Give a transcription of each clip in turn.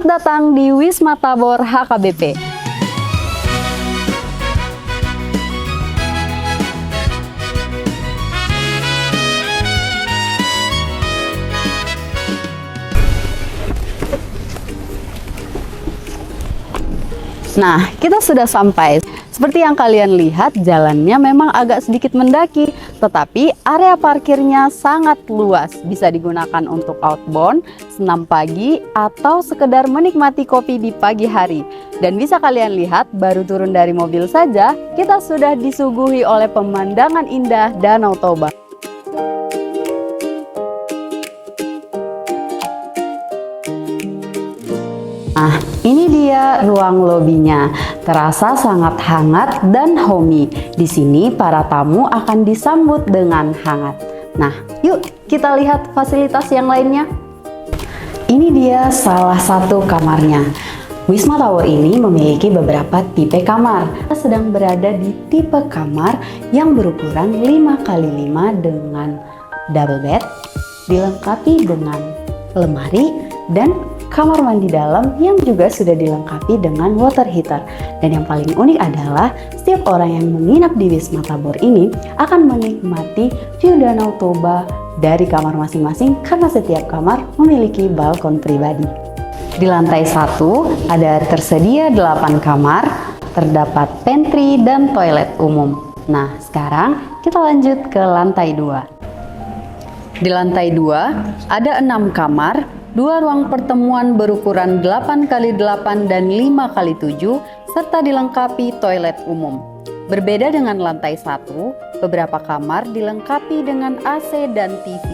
Selamat datang di Wisma Tabor HKBP. Nah, kita sudah sampai. Seperti yang kalian lihat, jalannya memang agak sedikit mendaki, tetapi area parkirnya sangat luas. Bisa digunakan untuk outbound, senam pagi, atau sekedar menikmati kopi di pagi hari. Dan bisa kalian lihat, baru turun dari mobil saja, kita sudah disuguhi oleh pemandangan indah Danau Toba. Nah, ini dia ruang lobinya. Terasa sangat hangat dan homey. Di sini para tamu akan disambut dengan hangat. Nah, yuk kita lihat fasilitas yang lainnya. Ini dia salah satu kamarnya. Wisma Tower ini memiliki beberapa tipe kamar. Kita sedang berada di tipe kamar yang berukuran 5x5 dengan double bed, dilengkapi dengan lemari dan kamar mandi dalam yang juga sudah dilengkapi dengan water heater. Dan yang paling unik adalah setiap orang yang menginap di Wisma Tabor ini akan menikmati view Danau Toba dari kamar masing-masing karena setiap kamar memiliki balkon pribadi. Di lantai 1 ada tersedia 8 kamar, terdapat pantry dan toilet umum. Nah, sekarang kita lanjut ke lantai 2. Di lantai 2 ada 6 kamar, 2 ruang pertemuan berukuran 8x8 dan 5x7 serta dilengkapi toilet umum. Berbeda dengan lantai 1, beberapa kamar dilengkapi dengan AC dan TV.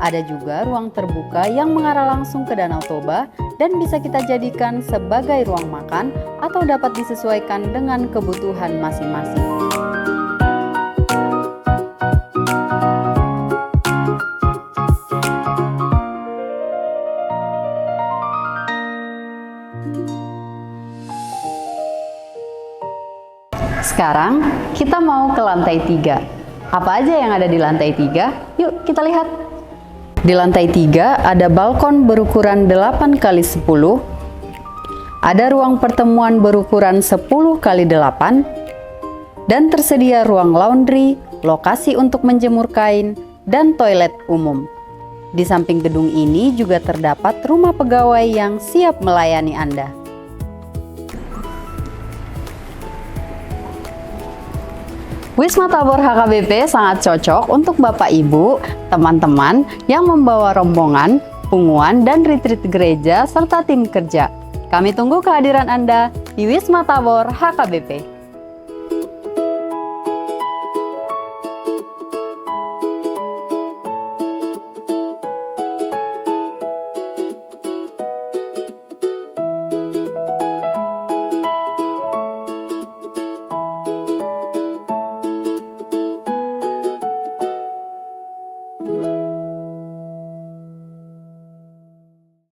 Ada juga ruang terbuka yang mengarah langsung ke Danau Toba dan bisa kita jadikan sebagai ruang makan atau dapat disesuaikan dengan kebutuhan masing-masing. Sekarang kita mau ke lantai 3. Apa aja yang ada di lantai 3? Yuk kita lihat. Di lantai 3 ada balkon berukuran 8x10, ada ruang pertemuan berukuran 10x8, dan tersedia ruang laundry, lokasi untuk menjemur kain, dan toilet umum. Di samping gedung ini juga terdapat rumah pegawai yang siap melayani Anda. Wisma Tabor HKBP sangat cocok untuk Bapak Ibu, teman-teman yang membawa rombongan, punguan, dan retreat gereja serta tim kerja. Kami tunggu kehadiran Anda di Wisma Tabor HKBP.